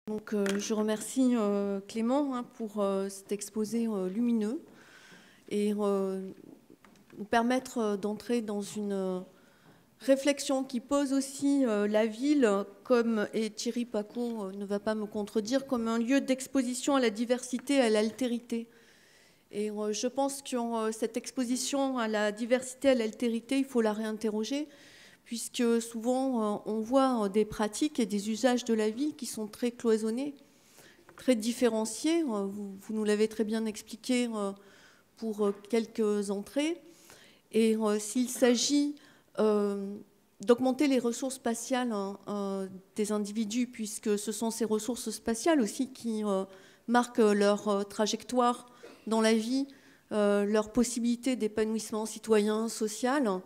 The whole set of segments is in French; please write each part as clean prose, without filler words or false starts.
Donc, je remercie Clément pour cet exposé lumineux et nous permettre d'entrer dans une réflexion qui pose aussi la ville, et Thierry Pacaud ne va pas me contredire, comme un lieu d'exposition à la diversité et à l'altérité. Et je pense que cette exposition à la diversité et à l'altérité, il faut la réinterroger, puisque souvent on voit des pratiques et des usages de la vie qui sont très cloisonnés, très différenciés. Vous nous l'avez très bien expliqué pour quelques entrées. Et s'il s'agit d'augmenter les ressources spatiales des individus, puisque ce sont ces ressources spatiales aussi qui marquent leur trajectoire dans la vie, leur possibilité d'épanouissement citoyen, social,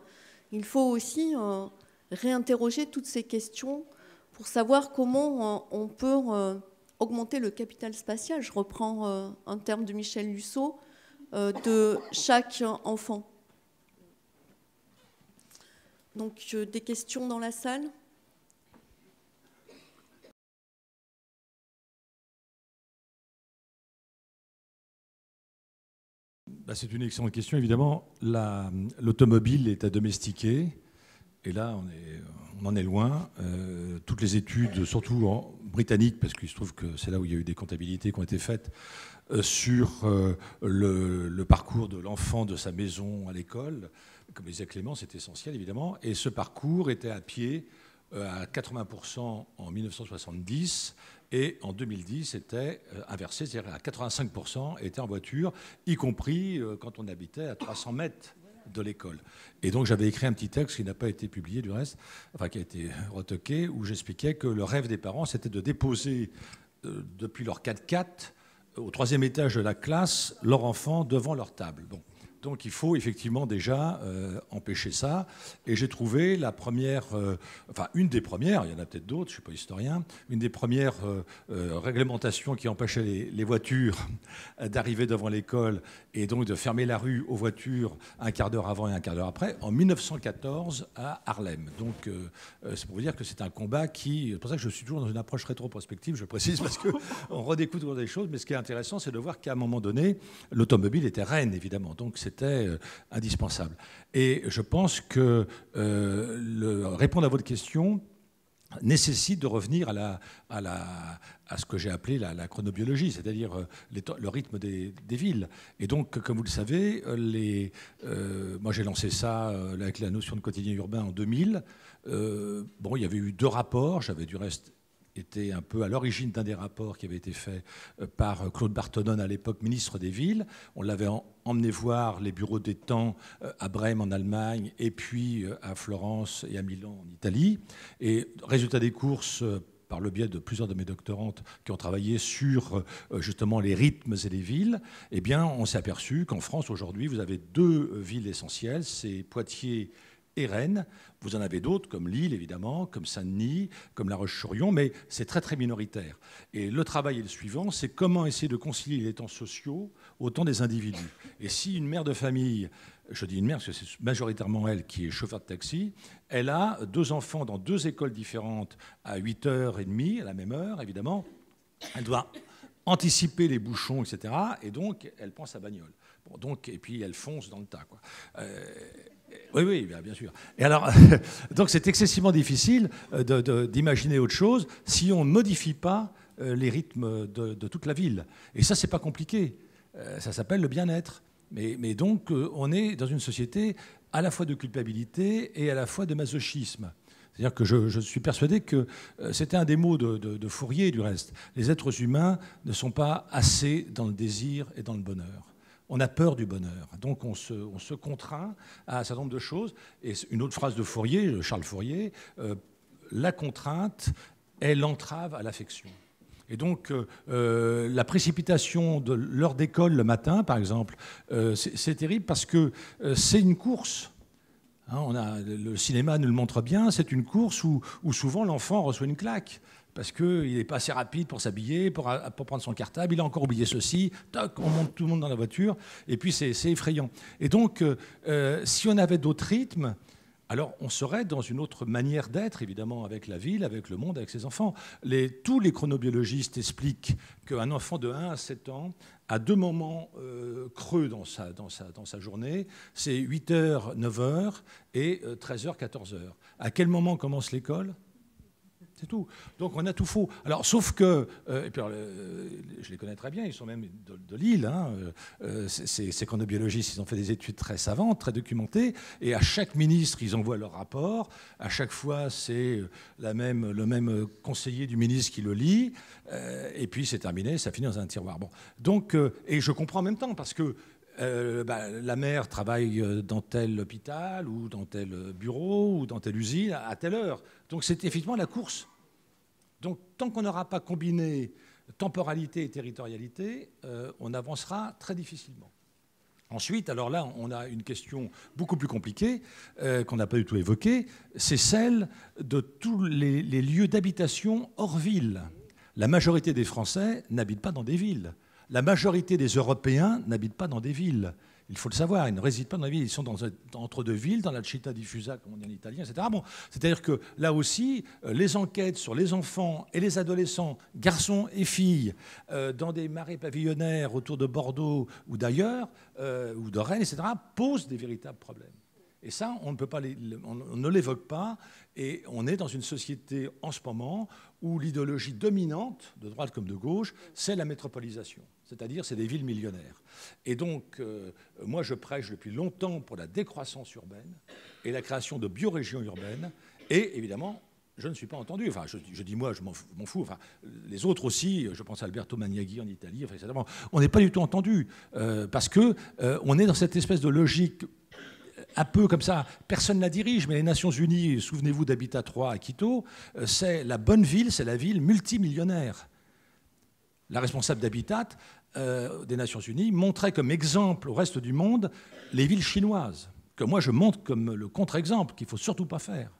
il faut aussi réinterroger toutes ces questions pour savoir comment on peut augmenter le capital spatial. Je reprends un terme de Michel Luceau, de chaque enfant. Donc, des questions dans la salle ? C'est une excellente question. Évidemment, l'automobile est à domestiquer. Et là, on en est loin. Toutes les études, surtout britanniques, parce qu'il se trouve que c'est là où il y a eu des comptabilités qui ont été faites, sur le parcours de l'enfant de sa maison à l'école, comme disait Clément, c'est essentiel, évidemment. Et ce parcours était à pied à 80% en 1970. Et en 2010, c'était inversé, c'est-à-dire à 85% était en voiture, y compris quand on habitait à 300 mètres de l'école. Et donc j'avais écrit un petit texte qui n'a pas été publié du reste, enfin qui a été retoqué, où j'expliquais que le rêve des parents, c'était de déposer depuis leur 4x4 au 3e étage de la classe leur enfant devant leur table. Bon. Donc il faut effectivement déjà empêcher ça. Et j'ai trouvé la première, une des premières, il y en a peut-être d'autres, je ne suis pas historien, une des premières réglementations qui empêchait les voitures d'arriver devant l'école et donc de fermer la rue aux voitures un quart d'heure avant et un quart d'heure après, en 1914 à Harlem. Donc c'est pour vous dire que c'est un combat qui... C'est pour ça que je suis toujours dans une approche rétroprospective, je précise, parce qu'on redécouvre des choses. Mais ce qui est intéressant, c'est de voir qu'à un moment donné, l'automobile était reine, évidemment. Donc c'était indispensable. Et je pense que répondre à votre question nécessite de revenir à ce que j'ai appelé la chronobiologie, c'est-à-dire le rythme des villes. Et donc, comme vous le savez, moi j'ai lancé ça avec la notion de quotidien urbain en 2000. Il y avait eu 2 rapports, j'avais du reste était un peu à l'origine d'un des rapports qui avait été fait par Claude Barthelone, à l'époque ministre des Villes. On l'avait emmené voir les bureaux des temps à Brême en Allemagne et puis à Florence et à Milan en Italie. Et résultat des courses, par le biais de plusieurs de mes doctorantes qui ont travaillé sur justement les rythmes et les villes, eh bien, on s'est aperçu qu'en France, aujourd'hui, vous avez 2 villes essentielles, c'est Poitiers et Rennes. Vous en avez d'autres, comme Lille, évidemment, comme Saint-Denis, comme La Roche-sur-Yon, mais c'est très, très minoritaire. Et le travail est le suivant, c'est comment essayer de concilier les temps sociaux au temps des individus. Et si une mère de famille, je dis une mère parce que c'est majoritairement elle qui est chauffeur de taxi, elle a 2 enfants dans 2 écoles différentes à 8h30, à la même heure, évidemment, elle doit anticiper les bouchons, etc. Et donc, elle prend sa bagnole. Et puis, elle fonce dans le tas, quoi. Oui, bien sûr. Et alors, donc c'est excessivement difficile d'imaginer autre chose si on ne modifie pas les rythmes de toute la ville. Et ça, c'est pas compliqué. Ça s'appelle le bien-être. Mais donc, on est dans une société à la fois de culpabilité et à la fois de masochisme. C'est-à-dire que je suis persuadé que c'était un des mots de Fourier, du reste. Les êtres humains ne sont pas assez dans le désir et dans le bonheur. On a peur du bonheur. Donc on se contraint à un certain nombre de choses. Et une autre phrase de Fourier, Charles Fourier, la contrainte est l'entrave à l'affection. Et donc la précipitation de l'heure d'école le matin, par exemple, c'est terrible parce que c'est une course. Le cinéma nous le montre bien, c'est une course où souvent l'enfant reçoit une claque. Parce qu'il n'est pas assez rapide pour s'habiller, pour prendre son cartable, il a encore oublié ceci, toc, on monte tout le monde dans la voiture, et puis c'est effrayant. Et donc, si on avait d'autres rythmes, alors on serait dans une autre manière d'être, évidemment, avec la ville, avec le monde, avec ses enfants. Tous les chronobiologistes expliquent qu'un enfant de 1 à 7 ans a 2 moments creux dans sa journée, c'est 8h, 9h et 13h, 14h. À quel moment commence l'école ? C'est tout. Donc on a tout faux. Alors, sauf que, et puis alors, je les connais très bien, ils sont même de Lille, hein, ces chronobiologistes, ils ont fait des études très savantes, très documentées, et à chaque ministre, ils envoient leur rapport. À chaque fois, c'est le même conseiller du ministre qui le lit, et puis c'est terminé, ça finit dans un tiroir. Bon. Donc, et je comprends en même temps, parce que la mère travaille dans tel hôpital ou dans tel bureau ou dans telle usine à telle heure. Donc c'est effectivement la course. Donc tant qu'on n'aura pas combiné temporalité et territorialité, on avancera très difficilement. Ensuite, alors là, on a une question beaucoup plus compliquée qu'on n'a pas du tout évoquée, c'est celle de tous les lieux d'habitation hors ville. La majorité des Français n'habitent pas dans des villes. La majorité des Européens n'habitent pas dans des villes. Il faut le savoir, ils ne résident pas dans les villes, ils sont entre deux villes, dans la città diffusa, comme on dit en italien, etc. Bon, c'est-à-dire que là aussi, les enquêtes sur les enfants et les adolescents, garçons et filles, dans des marais pavillonnaires autour de Bordeaux ou d'ailleurs, ou de Rennes, etc., posent des véritables problèmes. Et ça, on ne l'évoque pas, et on est dans une société en ce moment où l'idéologie dominante, de droite comme de gauche, c'est la métropolisation. C'est-à-dire, c'est des villes millionnaires. Et donc, moi, je prêche depuis longtemps pour la décroissance urbaine et la création de biorégions urbaines. Et évidemment, je ne suis pas entendu. Enfin, je dis moi, je m'en fous. Enfin, les autres aussi, je pense à Alberto Maniaghi en Italie, enfin, etc. On n'est pas du tout entendu parce qu'on est dans cette espèce de logique un peu comme ça, personne ne la dirige, mais les Nations Unies, souvenez-vous d'Habitat 3 à Quito, c'est la bonne ville, c'est la ville multimillionnaire. La responsable d'Habitat des Nations Unies montrait comme exemple au reste du monde les villes chinoises, que moi je montre comme le contre-exemple, qu'il ne faut surtout pas faire,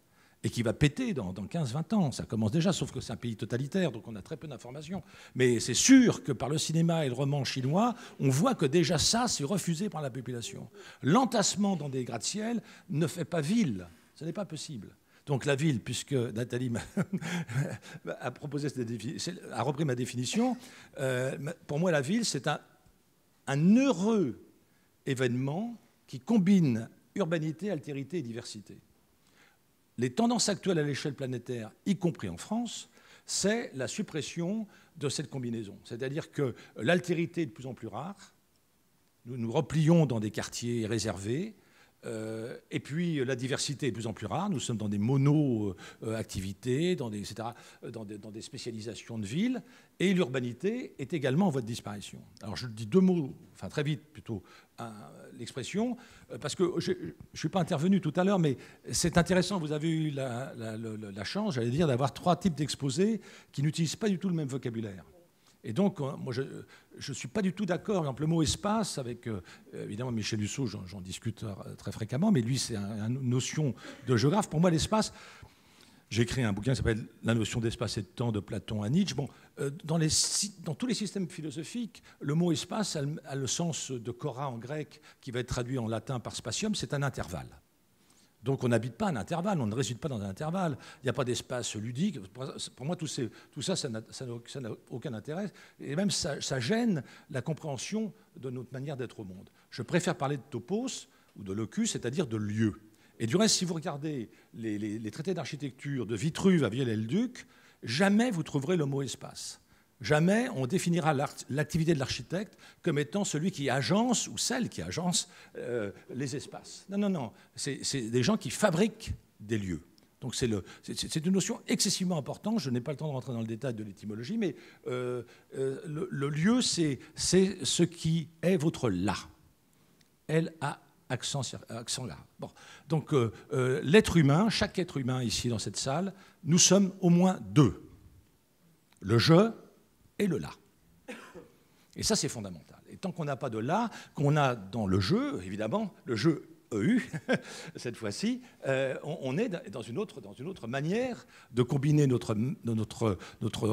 et qui va péter dans 15-20 ans. Ça commence déjà, sauf que c'est un pays totalitaire, donc on a très peu d'informations. Mais c'est sûr que par le cinéma et le roman chinois, on voit que déjà ça, c'est refusé par la population. L'entassement dans des gratte-ciel ne fait pas ville. Ce n'est pas possible. Donc la ville, puisque Nathalie a repris ma définition, pour moi la ville, c'est un heureux événement qui combine urbanité, altérité et diversité. Les tendances actuelles à l'échelle planétaire, y compris en France, c'est la suppression de cette combinaison. C'est-à-dire que l'altérité est de plus en plus rare, nous nous replions dans des quartiers réservés, et puis la diversité est de plus en plus rare, nous sommes dans des mono-activités, dans des spécialisations de villes, et l'urbanité est également en voie de disparition. Alors je dis 2 mots, enfin très vite plutôt, l'expression, parce que je ne suis pas intervenu tout à l'heure, mais c'est intéressant, vous avez eu la chance, j'allais dire, d'avoir 3 types d'exposés qui n'utilisent pas du tout le même vocabulaire. Et donc, moi, je ne suis pas du tout d'accord. Par exemple, le mot espace, avec évidemment Michel Husseau, j'en discute très fréquemment, mais lui, c'est une notion de géographe. Pour moi, l'espace, j'ai écrit un bouquin qui s'appelle La notion d'espace et de temps de Platon à Nietzsche. Bon, dans tous les systèmes philosophiques, le mot espace a le sens de chora en grec, qui va être traduit en latin par spatium, c'est un intervalle. Donc on n'habite pas un intervalle, on ne réside pas dans un intervalle, il n'y a pas d'espace ludique. Pour moi, tout ça, ça n'a aucun intérêt. Et même, ça gêne la compréhension de notre manière d'être au monde. Je préfère parler de topos ou de locus, c'est-à-dire de lieu. Et du reste, si vous regardez les traités d'architecture de Vitruve à Viollet-le-Duc, jamais vous trouverez le mot espace. Jamais on définira l'activité de l'architecte comme étant celui qui agence, ou celle qui agence, les espaces. Non, non, non. C'est des gens qui fabriquent des lieux. Donc c'est une notion excessivement importante. Je n'ai pas le temps de rentrer dans le détail de l'étymologie, mais le lieu, c'est ce qui est votre là. L-A, accent là. Bon. Donc l'être humain, chaque être humain ici dans cette salle, nous sommes au moins 2. Le je et le là. Et ça, c'est fondamental. Et tant qu'on n'a pas de là, qu'on a dans le jeu, évidemment, le jeu EU, cette fois-ci, on est dans une autre manière de combiner notre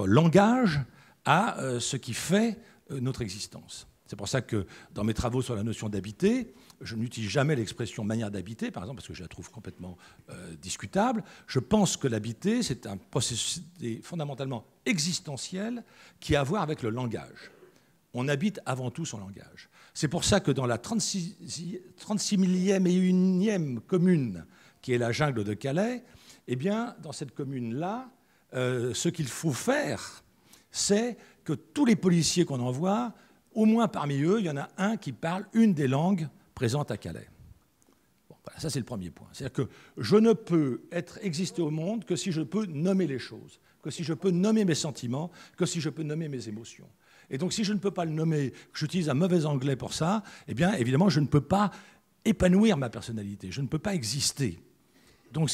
langage à ce qui fait notre existence. C'est pour ça que dans mes travaux sur la notion d'habiter, je n'utilise jamais l'expression manière d'habiter, par exemple, parce que je la trouve complètement discutable. Je pense que l'habiter, c'est un processus fondamentalement existentiel qui a à voir avec le langage. On habite avant tout son langage. C'est pour ça que dans la 36 millième et 1e commune, qui est la jungle de Calais, eh bien, dans cette commune-là, ce qu'il faut faire, c'est que tous les policiers qu'on envoie, au moins parmi eux, il y en a un qui parle une des langues présentes à Calais. Bon, voilà, ça, c'est le premier point. C'est-à-dire que je ne peux exister au monde que si je peux nommer les choses, que si je peux nommer mes sentiments, que si je peux nommer mes émotions. Et donc, si je ne peux pas le nommer, que j'utilise un mauvais anglais pour ça, eh bien, évidemment, je ne peux pas épanouir ma personnalité, je ne peux pas exister. Donc,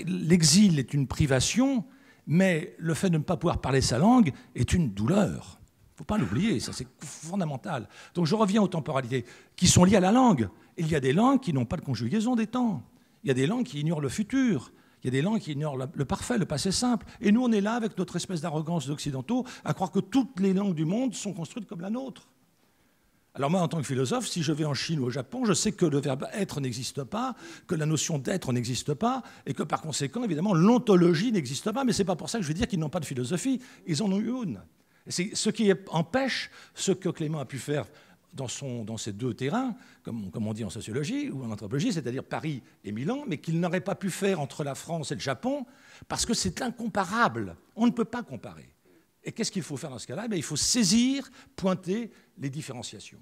l'exil est une privation, mais le fait de ne pas pouvoir parler sa langue est une douleur. Il ne faut pas l'oublier, ça c'est fondamental. Donc, je reviens aux temporalités qui sont liées à la langue. Il y a des langues qui n'ont pas de conjugaison des temps. Il y a des langues qui ignorent le futur. Il y a des langues qui ignorent le parfait, le passé simple. Et nous, on est là, avec notre espèce d'arrogance d'occidentaux, à croire que toutes les langues du monde sont construites comme la nôtre. Alors moi, en tant que philosophe, si je vais en Chine ou au Japon, je sais que le verbe « être » n'existe pas, que la notion d'être n'existe pas, et que par conséquent, évidemment, l'ontologie n'existe pas. Mais ce n'est pas pour ça que je vais dire qu'ils n'ont pas de philosophie. Ils en ont eu une. C'est ce qui empêche ce que Clément a pu faire dans ces deux terrains, comme on dit en sociologie ou en anthropologie, c'est-à-dire Paris et Milan, mais qu'il n'aurait pas pu faire entre la France et le Japon, parce que c'est incomparable. On ne peut pas comparer. Et qu'est-ce qu'il faut faire dans ce cas-là ? Il faut saisir, pointer les différenciations,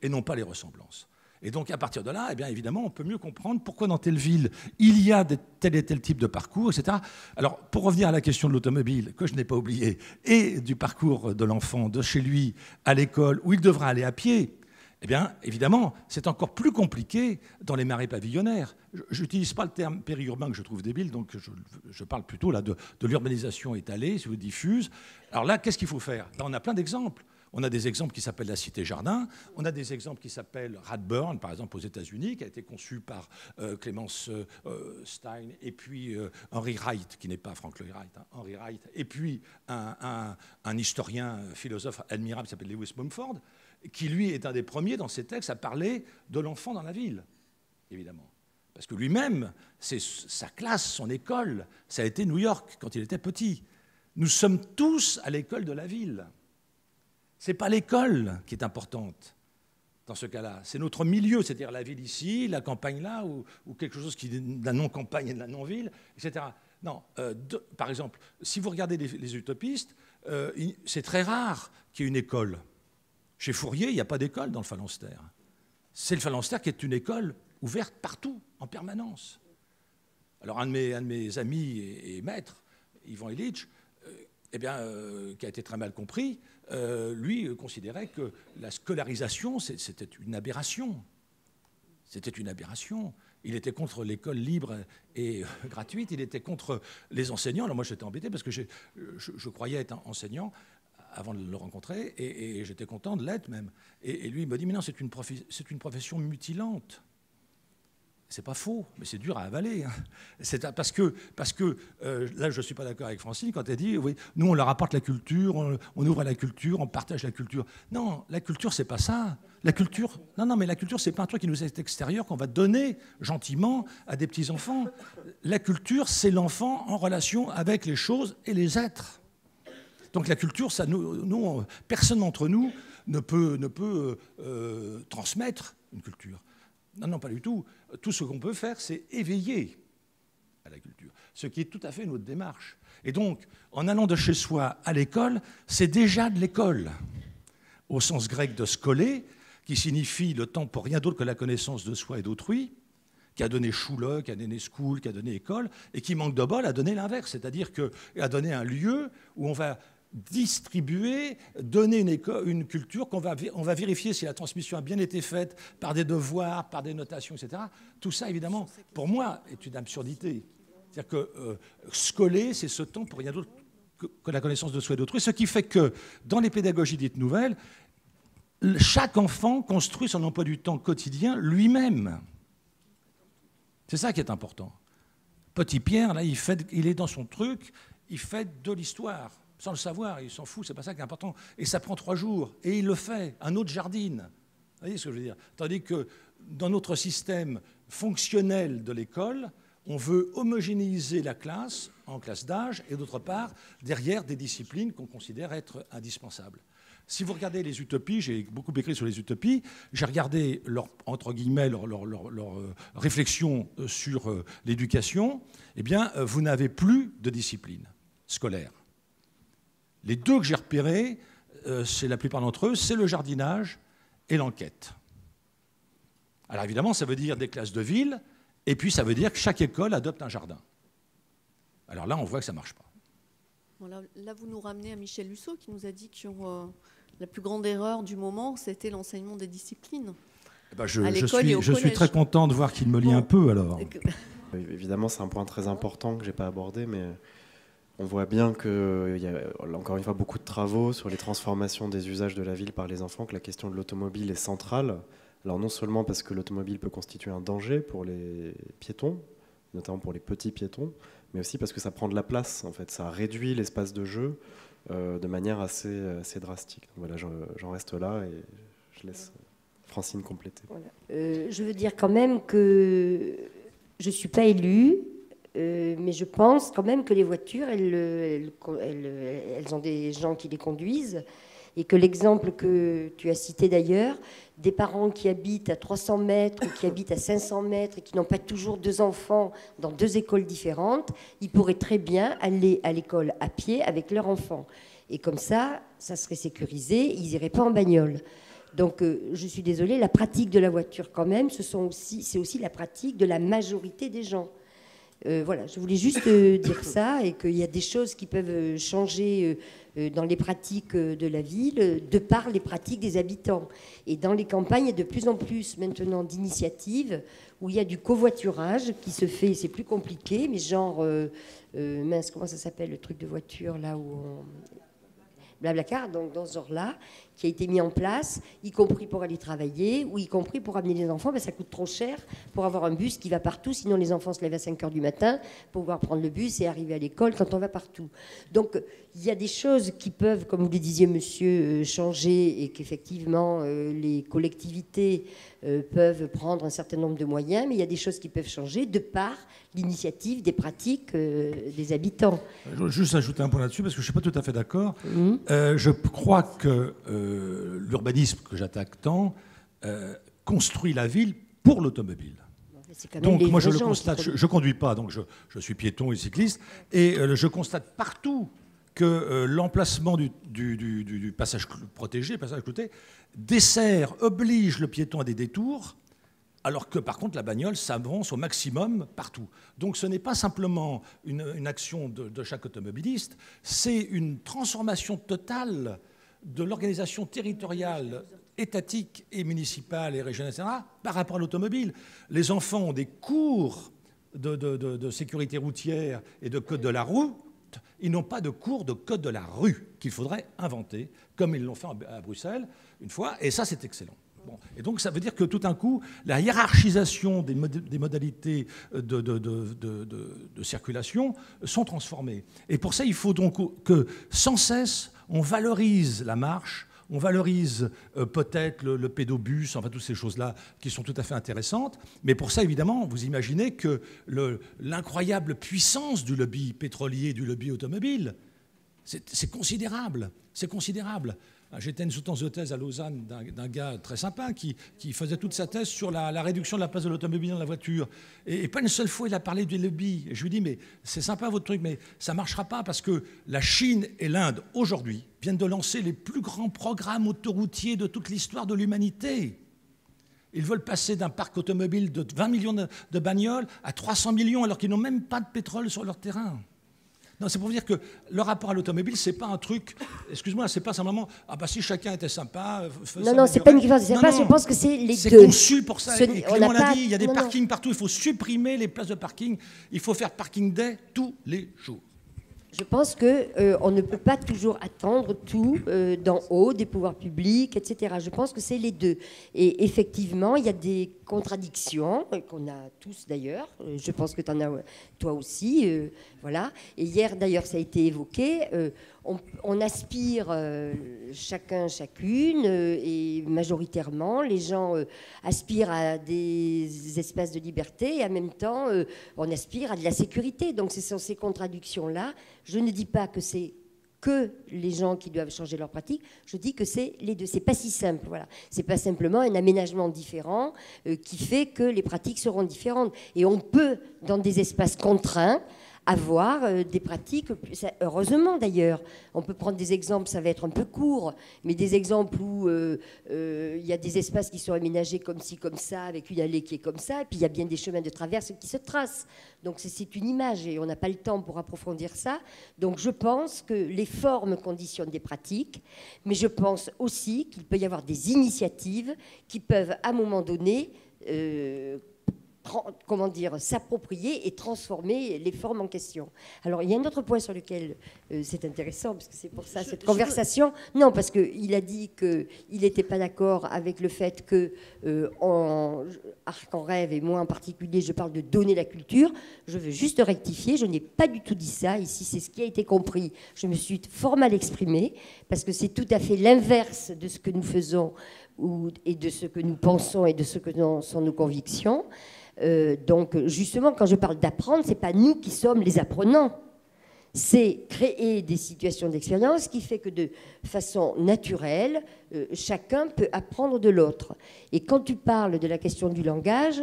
et non pas les ressemblances. Et donc, à partir de là, eh bien, évidemment, on peut mieux comprendre pourquoi dans telle ville, il y a tel et tel type de parcours, etc. Alors, pour revenir à la question de l'automobile, que je n'ai pas oublié, et du parcours de l'enfant de chez lui à l'école, où il devra aller à pied, eh bien, évidemment, c'est encore plus compliqué dans les marais pavillonnaires. Je n'utilise pas le terme périurbain que je trouve débile, donc je parle plutôt là, de l'urbanisation étalée, si vous diffuse. Alors là, qu'est-ce qu'il faut faire ? Là, on a plein d'exemples. On a des exemples qui s'appellent la Cité-Jardin, on a des exemples qui s'appellent Radburn, par exemple aux États-Unis, qui a été conçu par Clemence Stein, et puis Henry Wright, qui n'est pas Frank Lloyd Wright, hein, Henry Wright, et puis un historien, philosophe admirable qui s'appelle Lewis Mumford, qui lui est un des premiers dans ses textes à parler de l'enfant dans la ville, évidemment. Parce que lui-même, c'est sa classe, son école, ça a été New York quand il était petit. Nous sommes tous à l'école de la ville. Ce n'est pas l'école qui est importante dans ce cas-là, c'est notre milieu, c'est-à-dire la ville ici, la campagne là, ou quelque chose qui est de la non-campagne et de la non-ville, etc. Non, par exemple, si vous regardez les utopistes, c'est très rare qu'il y ait une école. Chez Fourier, il n'y a pas d'école dans le phalanstère. C'est le phalanstère qui est une école ouverte partout, en permanence. Alors un de mes amis et maîtres, Ivan Illich, qui a été très mal compris, lui considérait que la scolarisation, c'était une aberration. C'était une aberration. Il était contre l'école libre et gratuite, il était contre les enseignants. Alors moi, j'étais embêté parce que je croyais être enseignant avant de le rencontrer, et j'étais content de l'être même. Et lui, il me dit, mais non, c'est une profession mutilante. C'est pas faux, mais c'est dur à avaler. Hein. Parce que là, je ne suis pas d'accord avec Francine quand elle dit, oui, nous, on leur apporte la culture, on ouvre à la culture, on partage la culture. Non, la culture, c'est pas ça. La culture, mais la culture, c'est pas un truc qui nous est extérieur, qu'on va donner gentiment à des petits-enfants. La culture, c'est l'enfant en relation avec les choses et les êtres. Donc la culture, ça, personne d'entre nous ne peut transmettre une culture. Non, pas du tout. Tout ce qu'on peut faire, c'est éveiller à la culture, ce qui est tout à fait notre démarche. Et donc, en allant de chez soi à l'école, c'est déjà de l'école, au sens grec de skolé, qui signifie le temps pour rien d'autre que la connaissance de soi et d'autrui, qui a donné Schule, qui a donné school, qui a donné école, et qui manque de bol à donner l'inverse, c'est-à-dire à donner un lieu où on va distribuer, donner une culture on va vérifier si la transmission a bien été faite par des devoirs, par des notations, etc. Tout ça, évidemment, pour moi, est une absurdité. C'est-à-dire que scoler, c'est ce temps pour rien d'autre que la connaissance de soi et d'autrui, ce qui fait que dans les pédagogies dites nouvelles, chaque enfant construit son emploi du temps quotidien lui-même. C'est ça qui est important. Petit Pierre, là, il est dans son truc, il fait de l'histoire. sans le savoir, il s'en fout, c'est pas ça qui est important. Et ça prend 3 jours, et il le fait, un autre jardine. Vous voyez ce que je veux dire? Tandis que dans notre système fonctionnel de l'école, on veut homogénéiser la classe en classe d'âge et d'autre part, derrière des disciplines qu'on considère être indispensables. Si vous regardez les utopies, j'ai beaucoup écrit sur les utopies, j'ai regardé entre guillemets, leur réflexion sur l'éducation, eh bien, vous n'avez plus de discipline scolaire. Les 2 que j'ai repérés, c'est la plupart d'entre eux, c'est le jardinage et l'enquête. Alors évidemment, ça veut dire des classes de ville, et puis ça veut dire que chaque école adopte un jardin. Alors là, on voit que ça ne marche pas. Voilà, là, vous nous ramenez à Michel Husseau, qui nous a dit que la plus grande erreur du moment, c'était l'enseignement des disciplines. Eh ben je suis très content de voir qu'il me lit un peu, alors. Évidemment, c'est un point très important que je n'ai pas abordé, mais on voit bien qu'il y a, encore une fois, beaucoup de travaux sur les transformations des usages de la ville par les enfants, que la question de l'automobile est centrale. Alors non seulement parce que l'automobile peut constituer un danger pour les piétons, notamment pour les petits piétons, mais aussi parce que ça prend de la place, en fait. Ça réduit l'espace de jeu de manière assez drastique. Donc voilà, j'en reste là et je laisse Francine compléter. Voilà. Je veux dire quand même que je ne suis pas élue, mais je pense quand même que les voitures, elles ont des gens qui les conduisent, et que l'exemple que tu as cité d'ailleurs, des parents qui habitent à 300 mètres ou qui habitent à 500 mètres et qui n'ont pas toujours 2 enfants dans 2 écoles différentes, ils pourraient très bien aller à l'école à pied avec leur enfant. Et comme ça serait sécurisé, ils n'iraient pas en bagnole. Donc je suis désolée, la pratique de la voiture quand même, c'est aussi la pratique de la majorité des gens. Voilà, je voulais juste dire ça, et qu'il y a des choses qui peuvent changer dans les pratiques de la ville de par les pratiques des habitants. Et dans les campagnes, il y a de plus en plus maintenant d'initiatives où il y a du covoiturage qui se fait, c'est plus compliqué, mais genre, mince, comment ça s'appelle le truc de voiture là où on... Blablacar, donc dans ce genre-là, qui a été mis en place, y compris pour aller travailler, ou y compris pour amener les enfants, ça coûte trop cher pour avoir un bus qui va partout, sinon les enfants se lèvent à 5 h du matin pour pouvoir prendre le bus et arriver à l'école quand on va partout. Donc il y a des choses qui peuvent, comme vous le disiez monsieur, changer, et qu'effectivement les collectivités peuvent prendre un certain nombre de moyens, mais il y a des choses qui peuvent changer de par l'initiative des pratiques des habitants. Je veux juste ajouter un point là-dessus, parce que je ne suis pas tout à fait d'accord. Je crois que l'urbanisme que j'attaque tant construit la ville pour l'automobile. Donc moi je le constate, je ne conduis pas, donc je suis piéton et cycliste, et je constate partout que l'emplacement du passage protégé, passage clouté, dessert, oblige le piéton à des détours, alors que par contre la bagnole s'avance au maximum partout. Donc ce n'est pas simplement une action de chaque automobiliste, c'est une transformation totale de l'organisation territoriale, étatique et municipale et régionale, etc., par rapport à l'automobile. Les enfants ont des cours de sécurité routière et de code de la route, ils n'ont pas de cours de code de la rue qu'il faudrait inventer, comme ils l'ont fait à Bruxelles une fois, et ça c'est excellent. Bon. Et donc ça veut dire que tout d'un coup, la hiérarchisation des modalités de circulation sont transformées. Et pour ça, il faut donc que sans cesse, on valorise la marche, on valorise peut-être le pédobus, enfin toutes ces choses-là qui sont tout à fait intéressantes. Mais pour ça, évidemment, vous imaginez que l'incroyable puissance du lobby pétrolier, du lobby automobile, c'est considérable. C'est considérable. J'étais à une soutenance de thèse à Lausanne d'un gars très sympa qui faisait toute sa thèse sur la réduction de la place de l'automobile dans la voiture. Et pas une seule fois il a parlé du lobby. Et je lui dis, mais c'est sympa votre truc, mais ça ne marchera pas parce que la Chine et l'Inde, aujourd'hui, viennent de lancer les plus grands programmes autoroutiers de toute l'histoire de l'humanité. Ils veulent passer d'un parc automobile de 20 millions de bagnoles à 300 millions alors qu'ils n'ont même pas de pétrole sur leur terrain. Non, c'est pour vous dire que le rapport à l'automobile, c'est pas un truc. Excuse-moi, c'est pas simplement. Ah bah si chacun était sympa. Non, c'est pas une question de sympa. Je pense que c'est les deux. C'est conçu pour ça. Et Clément l'a dit. Il y a des parkings partout. Il faut supprimer les places de parking. Il faut faire parking day tous les jours. Je pense qu'on ne peut pas toujours attendre tout d'en haut, des pouvoirs publics, etc. Je pense que c'est les deux. Et effectivement, il y a des contradictions, qu'on a tous d'ailleurs. Je pense que tu en as toi aussi. Voilà. Et hier, d'ailleurs, ça a été évoqué. On aspire chacun, chacune, et majoritairement, les gens aspirent à des espaces de liberté et en même temps, on aspire à de la sécurité. Donc, ce sont ces contradictions-là. Je ne dis pas que c'est que les gens qui doivent changer leur pratique, je dis que c'est les deux. C'est pas si simple, voilà. C'est pas simplement un aménagement différent qui fait que les pratiques seront différentes. Et on peut, dans des espaces contraints, avoir des pratiques, heureusement d'ailleurs. On peut prendre des exemples, ça va être un peu court, mais des exemples où il y a des espaces qui sont aménagés comme ci, comme ça, avec une allée qui est comme ça, et puis il y a bien des chemins de traverse qui se tracent. Donc c'est une image et on n'a pas le temps pour approfondir ça. Donc je pense que les formes conditionnent des pratiques, mais je pense aussi qu'il peut y avoir des initiatives qui peuvent à un moment donné s'approprier et transformer les formes en question. Alors, il y a un autre point sur lequel c'est intéressant, parce que c'est pour ça, cette conversation... Non, parce qu'il a dit qu'il n'était pas d'accord avec le fait que Arc en rêve, et moi en particulier, je parle de donner la culture. Je veux juste rectifier, je n'ai pas du tout dit ça. Ici, c'est ce qui a été compris. Je me suis fort mal exprimée, parce que c'est tout à fait l'inverse de ce que nous faisons et de ce que nous pensons et de ce que sont nos convictions. Donc, justement, quand je parle d'apprendre, ce n'est pas nous qui sommes les apprenants. C'est créer des situations d'expérience qui fait que de façon naturelle, chacun peut apprendre de l'autre. Et quand tu parles de la question du langage,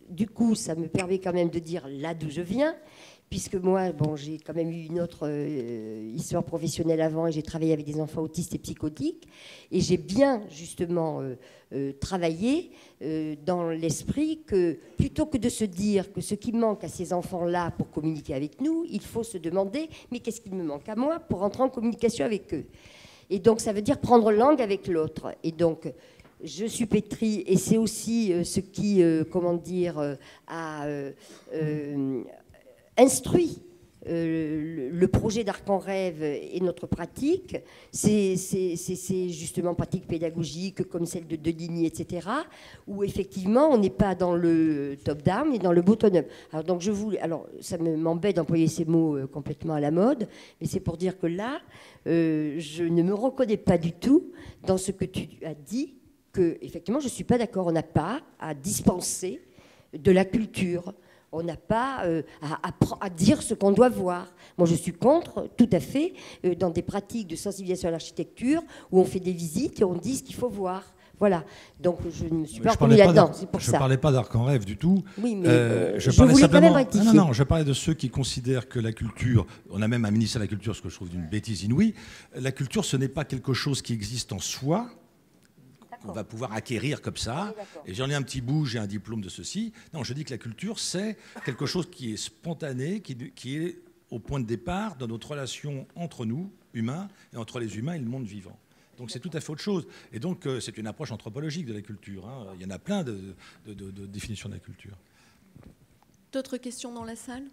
du coup, ça me permet quand même de dire là d'où je viens, puisque moi, bon, j'ai quand même eu une autre histoire professionnelle avant et j'ai travaillé avec des enfants autistes et psychotiques. Et j'ai bien, justement, travaillé dans l'esprit que plutôt que de se dire que ce qui manque à ces enfants-là pour communiquer avec nous, il faut se demander, mais qu'est-ce qui me manque à moi pour entrer en communication avec eux? Et donc, ça veut dire prendre langue avec l'autre. Et donc, je suis pétrie, et c'est aussi ce qui, a instruit le projet d'Arc en rêve et notre pratique, c'est justement pratique pédagogique comme celle de Deligny, etc., où effectivement on n'est pas dans le top-down, mais dans le bottom-up. Alors ça m'embête d'employer ces mots complètement à la mode, mais c'est pour dire que là, je ne me reconnais pas du tout dans ce que tu as dit, que effectivement je ne suis pas d'accord, on n'a pas à dispenser de la culture. On n'a pas à dire ce qu'on doit voir. Moi, je suis contre, tout à fait, dans des pratiques de sensibilisation à l'architecture, où on fait des visites et on dit ce qu'il faut voir. Voilà. Donc, je ne me suis pas reconnue là-dedans. C'est pour ça. Je ne parlais pas d'Arc en rêve du tout. Oui, mais je voulais quand même rectifier. Non, je parlais de ceux qui considèrent que la culture, on a même un ministre de la Culture, ce que je trouve d'une bêtise inouïe, la culture, ce n'est pas quelque chose qui existe en soi, qu'on va pouvoir acquérir comme ça, et j'en ai un petit bout, j'ai un diplôme de ceci. Non, je dis que la culture, c'est quelque chose qui est spontané, qui est au point de départ de notre relation entre nous, humains, et entre les humains et le monde vivant. Donc c'est tout à fait autre chose. Et donc c'est une approche anthropologique de la culture. Hein. Il y en a plein de définitions de la culture. D'autres questions dans la salle ?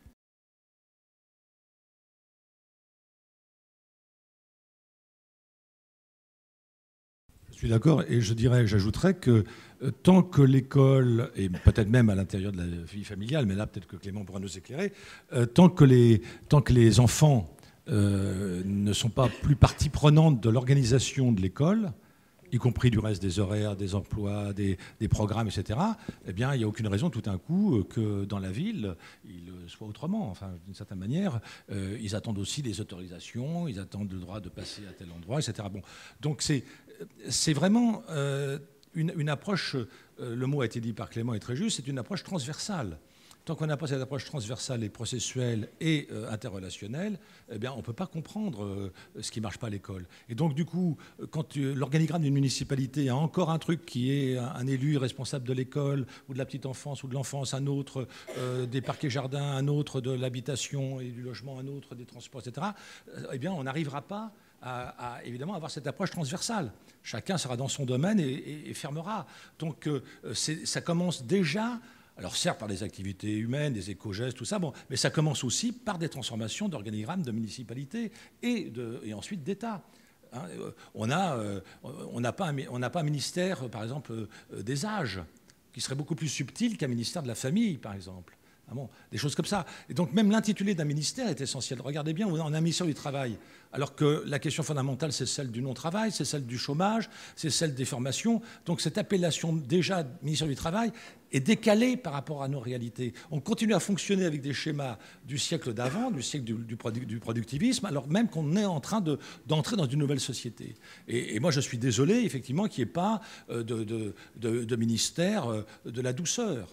Je suis d'accord, et j'ajouterais que tant que l'école, et peut-être même à l'intérieur de la vie familiale, mais là peut-être que Clément pourra nous éclairer, tant que les enfants ne sont pas plus partie prenante de l'organisation de l'école, y compris du reste des horaires, des emplois, des programmes, etc., eh bien, il n'y a aucune raison tout d'un coup que dans la ville, il soit autrement. Enfin, d'une certaine manière, ils attendent aussi les autorisations, ils attendent le droit de passer à tel endroit, etc. Bon, donc c'est vraiment une approche, le mot a été dit par Clément est très juste, c'est une approche transversale. Tant qu'on n'a pas cette approche transversale et processuelle et interrelationnelle, eh bien, on ne peut pas comprendre ce qui ne marche pas à l'école. Et donc, du coup, quand l'organigramme d'une municipalité a encore un truc qui est un élu responsable de l'école ou de la petite enfance ou de l'enfance, un autre des parcs et jardins, un autre de l'habitation et du logement, un autre des transports, etc., eh bien, on n'arrivera pas à évidemment avoir cette approche transversale. Chacun sera dans son domaine et fermera. Donc, ça commence déjà... Alors certes par des activités humaines, des éco-gestes, tout ça, bon, mais ça commence aussi par des transformations d'organigrammes de municipalités et ensuite d'État. Hein, on n'a pas un ministère, par exemple, des âges, qui serait beaucoup plus subtil qu'un ministère de la famille, par exemple. Ah bon, des choses comme ça. Et donc même l'intitulé d'un ministère est essentiel. Regardez bien, on a un ministère du Travail, alors que la question fondamentale, c'est celle du non-travail, c'est celle du chômage, c'est celle des formations. Donc cette appellation déjà ministère du Travail est décalée par rapport à nos réalités. On continue à fonctionner avec des schémas du siècle d'avant, du siècle du productivisme, alors même qu'on est en train d'entrer dans une nouvelle société. Et moi, je suis désolé, effectivement, qu'il n'y ait pas de ministère de la douceur.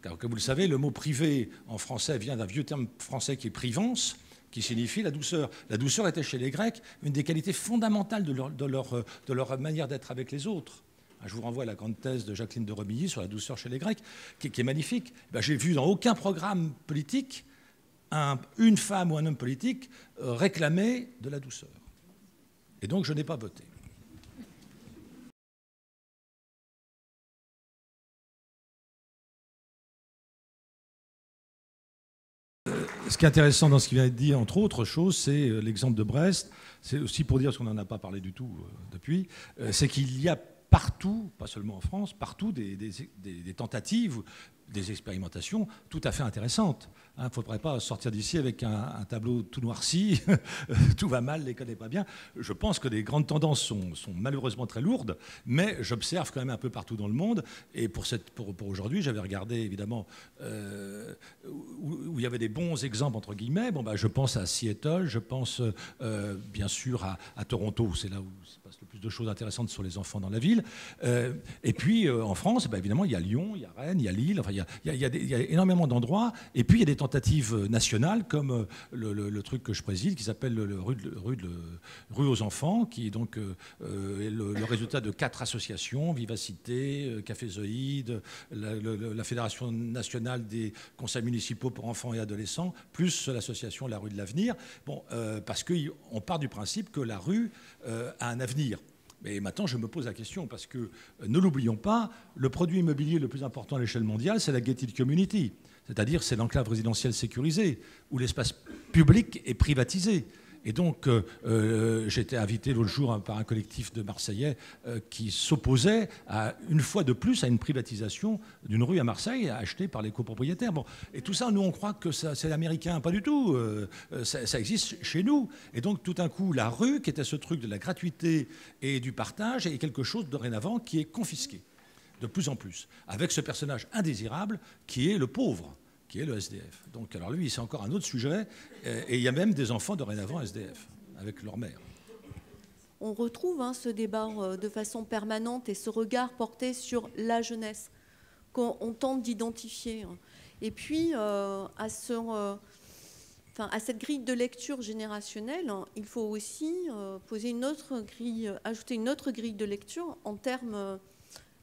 Car, comme vous le savez, le mot privé en français vient d'un vieux terme français qui est privance, qui signifie la douceur. La douceur était chez les Grecs une des qualités fondamentales de leur manière d'être avec les autres. Je vous renvoie à la grande thèse de Jacqueline de Remilly sur la douceur chez les Grecs, qui est magnifique. J'ai vu dans aucun programme politique une femme ou un homme politique réclamer de la douceur. Et donc je n'ai pas voté. Ce qui est intéressant dans ce qui vient d'être dit, entre autres choses, c'est l'exemple de Brest. C'est aussi pour dire, parce qu'on n'en a pas parlé du tout depuis, c'est qu'il y a partout, pas seulement en France, partout des tentatives, des expérimentations tout à fait intéressantes. Il ne faudrait pas sortir d'ici avec un tableau tout noirci, tout va mal, l'école n'est pas bien. Je pense que les grandes tendances sont malheureusement très lourdes, mais j'observe quand même un peu partout dans le monde. Et pour aujourd'hui, j'avais regardé évidemment où il y avait des bons exemples, entre guillemets. Bon, je pense à Seattle, je pense bien sûr à Toronto, c'est là où se passe le plus de choses intéressantes sur les enfants dans la ville. Et puis en France, évidemment, il y a Lyon, il y a Rennes, il y a Lille, enfin, il y a énormément d'endroits. Et puis il y a des tentatives nationales comme le truc que je préside qui s'appelle le Rue aux enfants, qui est donc le résultat de 4 associations, Vivacité, Café Zoïde, la Fédération nationale des conseils municipaux pour enfants et adolescents, plus l'association La Rue de l'Avenir. Bon, parce qu'on part du principe que la rue a un avenir. Mais maintenant, je me pose la question, parce que, ne l'oublions pas, le produit immobilier le plus important à l'échelle mondiale, c'est la gated community. C'est-à-dire, c'est l'enclave résidentielle sécurisée, où l'espace public est privatisé. Et donc, j'ai été invité l'autre jour par un collectif de Marseillais qui s'opposait une fois de plus à une privatisation d'une rue à Marseille achetée par les copropriétaires. Bon, et tout ça, nous, on croit que c'est américain. Pas du tout. Ça existe chez nous. Et donc, tout d'un coup, la rue, qui était ce truc de la gratuité et du partage, est quelque chose dorénavant qui est confisqué, de plus en plus, avec ce personnage indésirable qui est le pauvre, qui est le SDF. Donc, alors lui, c'est encore un autre sujet, et il y a même des enfants dorénavant SDF, avec leur mère. On retrouve ce débat de façon permanente et ce regard porté sur la jeunesse qu'on tente d'identifier. Et puis, à cette grille de lecture générationnelle, il faut aussi ajouter une autre grille de lecture en termes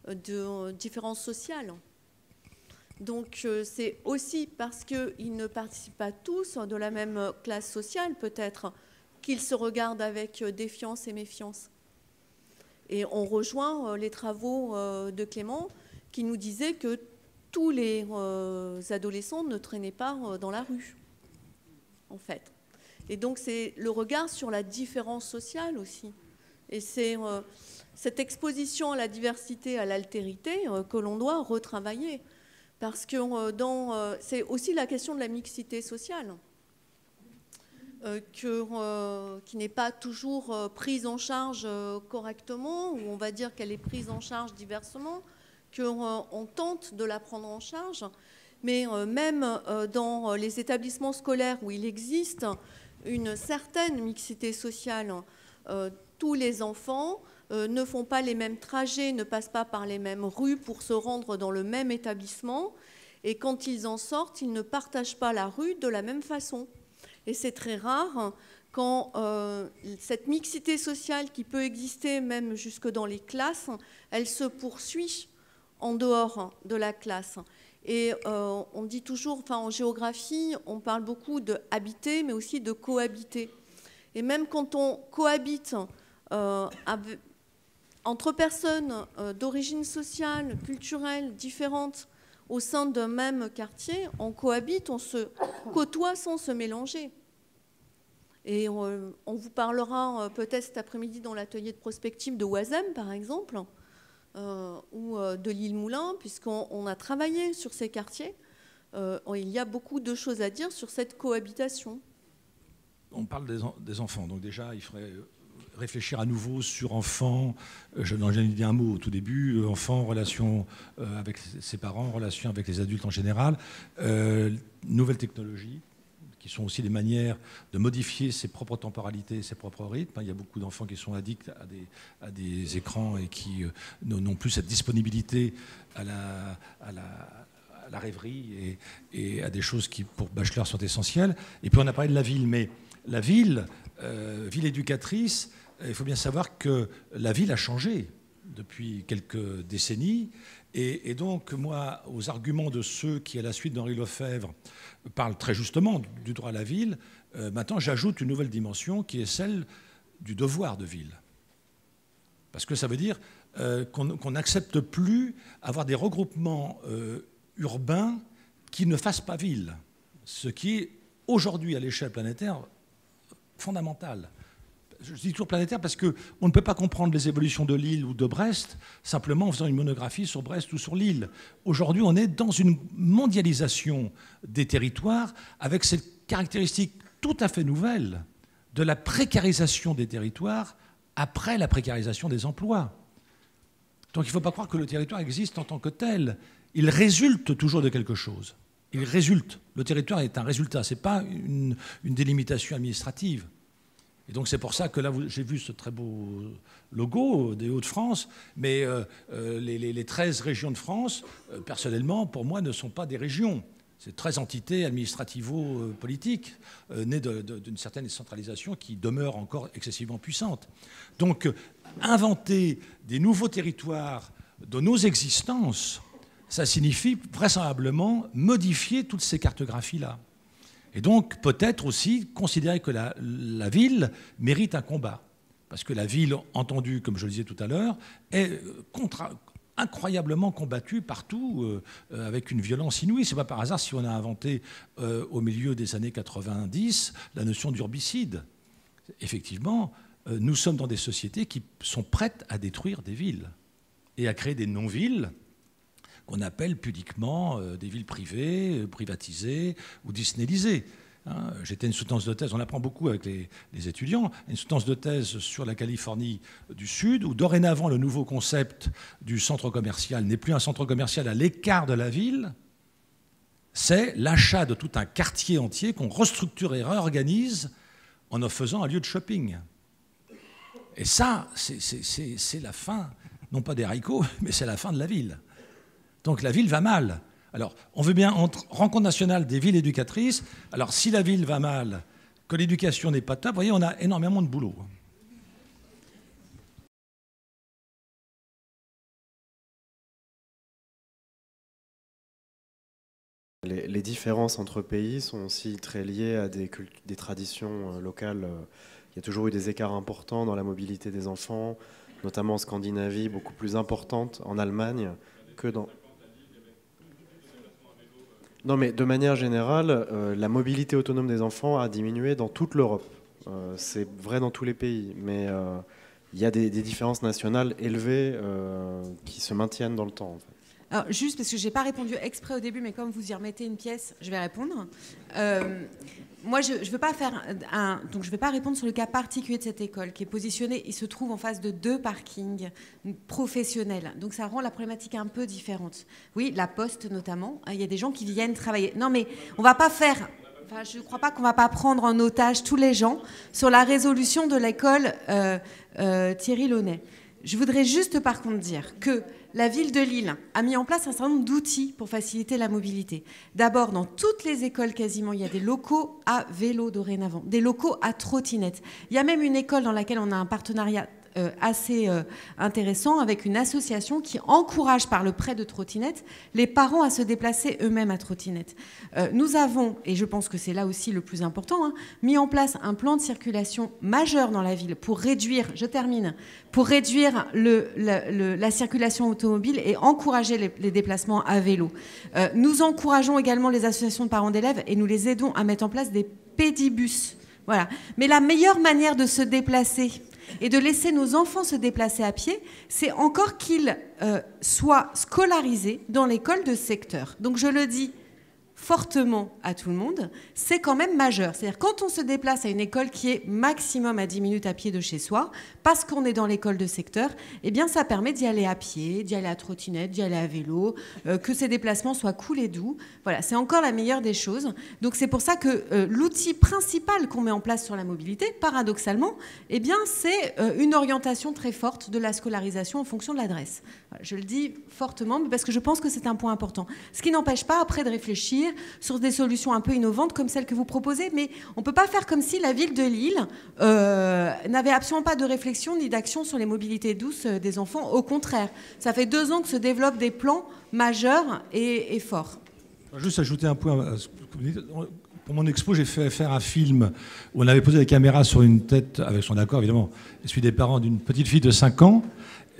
de différences sociales. Donc c'est aussi parce qu'ils ne participent pas tous de la même classe sociale, peut-être, qu'ils se regardent avec défiance et méfiance. Et on rejoint les travaux de Clément qui nous disait que tous les adolescents ne traînaient pas dans la rue, en fait. Et donc c'est le regard sur la différence sociale aussi. Et c'est cette exposition à la diversité, à l'altérité que l'on doit retravailler. Parce que c'est aussi la question de la mixité sociale, qui n'est pas toujours prise en charge correctement, ou on va dire qu'elle est prise en charge diversement, qu'on tente de la prendre en charge. Mais même dans les établissements scolaires où il existe une certaine mixité sociale, tous les enfants ne font pas les mêmes trajets, ne passent pas par les mêmes rues pour se rendre dans le même établissement. Et quand ils en sortent, ils ne partagent pas la rue de la même façon. Et c'est très rare quand cette mixité sociale qui peut exister même jusque dans les classes, elle se poursuit en dehors de la classe. Et on dit toujours, en géographie, on parle beaucoup de habiter, mais aussi de cohabiter. Et même quand on cohabite entre personnes d'origine sociale, culturelle, différentes, au sein d'un même quartier, on cohabite, on se côtoie sans se mélanger. Et on vous parlera peut-être cet après-midi dans l'atelier de prospective de Oisem, par exemple, ou de l'Île-Moulin, puisqu'on a travaillé sur ces quartiers. Il y a beaucoup de choses à dire sur cette cohabitation. On parle des enfants, donc déjà, il faudrait réfléchir à nouveau sur enfants. J'en ai dit un mot au tout début, enfants, relation avec ses parents, relation avec les adultes en général, nouvelles technologies, qui sont aussi des manières de modifier ses propres temporalités, ses propres rythmes. Il y a beaucoup d'enfants qui sont addicts à des écrans et qui n'ont plus cette disponibilité à la rêverie et à des choses qui, pour Bachelor, sont essentielles. Et puis on a parlé de la ville, mais la ville, ville éducatrice, il faut bien savoir que la ville a changé depuis quelques décennies. Et donc, moi, aux arguments de ceux qui, à la suite d'Henri Lefebvre, parlent très justement du droit à la ville, maintenant j'ajoute une nouvelle dimension qui est celle du devoir de ville. Parce que ça veut dire qu'on n'accepte plus avoir des regroupements urbains qui ne fassent pas ville. Ce qui est aujourd'hui à l'échelle planétaire fondamental. Je dis toujours planétaire parce qu'on ne peut pas comprendre les évolutions de Lille ou de Brest simplement en faisant une monographie sur Brest ou sur Lille. Aujourd'hui, on est dans une mondialisation des territoires avec cette caractéristique tout à fait nouvelle de la précarisation des territoires après la précarisation des emplois. Donc il ne faut pas croire que le territoire existe en tant que tel. Il résulte toujours de quelque chose. Il résulte. Le territoire est un résultat, ce n'est pas une délimitation administrative. Et donc c'est pour ça que là, j'ai vu ce très beau logo des Hauts-de-France, mais les 13 régions de France, personnellement, pour moi, ne sont pas des régions. C'est 13 entités administrativo-politiques, nées d'une certaine décentralisation qui demeure encore excessivement puissante. Donc inventer des nouveaux territoires de nos existences, ça signifie vraisemblablement modifier toutes ces cartographies-là. Et donc, peut-être aussi considérer que la ville mérite un combat. Parce que la ville, entendue, comme je le disais tout à l'heure, est incroyablement combattue partout, avec une violence inouïe. Ce n'est pas par hasard si on a inventé, au milieu des années 90, la notion d'urbicide. Effectivement, nous sommes dans des sociétés qui sont prêtes à détruire des villes et à créer des non-villes qu'on appelle pudiquement des villes privées, privatisées ou disneylisées. J'étais une soutenance de thèse, on apprend beaucoup avec les étudiants, une soutenance de thèse sur la Californie du Sud, où dorénavant le nouveau concept du centre commercial n'est plus un centre commercial à l'écart de la ville, c'est l'achat de tout un quartier entier qu'on restructure et réorganise en en faisant un lieu de shopping. Et ça, c'est la fin, non pas des haricots, mais c'est la fin de la ville. Donc la ville va mal. Alors, on veut bien, rencontre nationale des villes éducatrices, alors si la ville va mal, que l'éducation n'est pas top, vous voyez, on a énormément de boulot. Les différences entre pays sont aussi très liées à des traditions locales. Il y a toujours eu des écarts importants dans la mobilité des enfants, notamment en Scandinavie, beaucoup plus importante en Allemagne que dans... Non, mais de manière générale, la mobilité autonome des enfants a diminué dans toute l'Europe. C'est vrai dans tous les pays, mais il y a des différences nationales élevées qui se maintiennent dans le temps, en fait. Alors, juste parce que je n'ai pas répondu exprès au début, mais comme vous y remettez une pièce, je vais répondre. Moi, je ne veux pas faire donc je vais pas répondre sur le cas particulier de cette école qui est positionnée. Il se trouve en face de 2 parkings professionnels. Donc, ça rend la problématique un peu différente. Oui, la Poste notamment. Il y a des gens qui viennent travailler. Non, mais on ne va pas faire... Enfin, je ne crois pas qu'on ne va pas prendre en otage tous les gens sur la résolution de l'école Thierry Launay. Je voudrais juste par contre dire que la ville de Lille a mis en place un certain nombre d'outils pour faciliter la mobilité. D'abord, dans toutes les écoles quasiment, il y a des locaux à vélo dorénavant, des locaux à trottinette. Il y a même une école dans laquelle on a un partenariat assez intéressant avec une association qui encourage par le prêt de trottinettes les parents à se déplacer eux-mêmes à trottinette. Nous avons, et je pense que c'est là aussi le plus important, mis en place un plan de circulation majeur dans la ville pour réduire, la circulation automobile et encourager les déplacements à vélo. Nous encourageons également les associations de parents d'élèves et nous les aidons à mettre en place des pédibus. Voilà. Mais la meilleure manière de se déplacer et de laisser nos enfants se déplacer à pied, c'est encore qu'ils soient scolarisés dans l'école de secteur. Donc je le dis fortement à tout le monde, c'est quand même majeur. C'est-à-dire quand on se déplace à une école qui est maximum à 10 minutes à pied de chez soi, parce qu'on est dans l'école de secteur, eh bien ça permet d'y aller à pied, d'y aller à trottinette, d'y aller à vélo, que ces déplacements soient cool et doux. Voilà, c'est encore la meilleure des choses. Donc c'est pour ça que l'outil principal qu'on met en place sur la mobilité, paradoxalement, eh bien c'est une orientation très forte de la scolarisation en fonction de l'adresse. Voilà, je le dis fortement, mais parce que je pense que c'est un point important. Ce qui n'empêche pas après de réfléchir sur des solutions un peu innovantes comme celles que vous proposez, mais on ne peut pas faire comme si la ville de Lille n'avait absolument pas de réflexion ni d'action sur les mobilités douces des enfants. Au contraire, ça fait 2 ans que se développent des plans majeurs et forts. Juste ajouter un point à ce que vous dites. Pour mon expo, j'ai fait faire un film où on avait posé la caméra sur une tête, avec son accord évidemment, celui des parents d'une petite fille de 5 ans,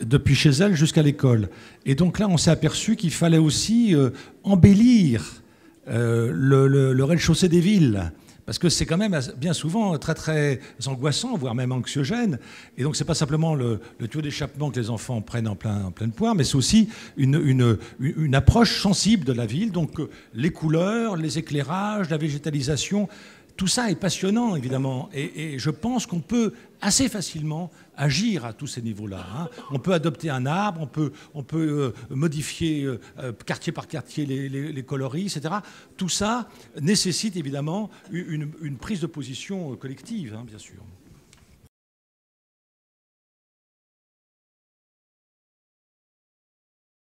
depuis chez elle jusqu'à l'école. Et donc là, on s'est aperçu qu'il fallait aussi embellir le rez-de-chaussée des villes, parce que c'est quand même bien souvent très très angoissant, voire même anxiogène. Et donc c'est pas simplement le tuyau d'échappement que les enfants prennent en pleine poire, mais c'est aussi une approche sensible de la ville. Donc les couleurs, les éclairages, la végétalisation, tout ça est passionnant évidemment. Et je pense qu'on peut assez facilement agir à tous ces niveaux-là. On peut adopter un arbre, on peut modifier quartier par quartier les coloris, etc. Tout ça nécessite évidemment une prise de position collective, bien sûr.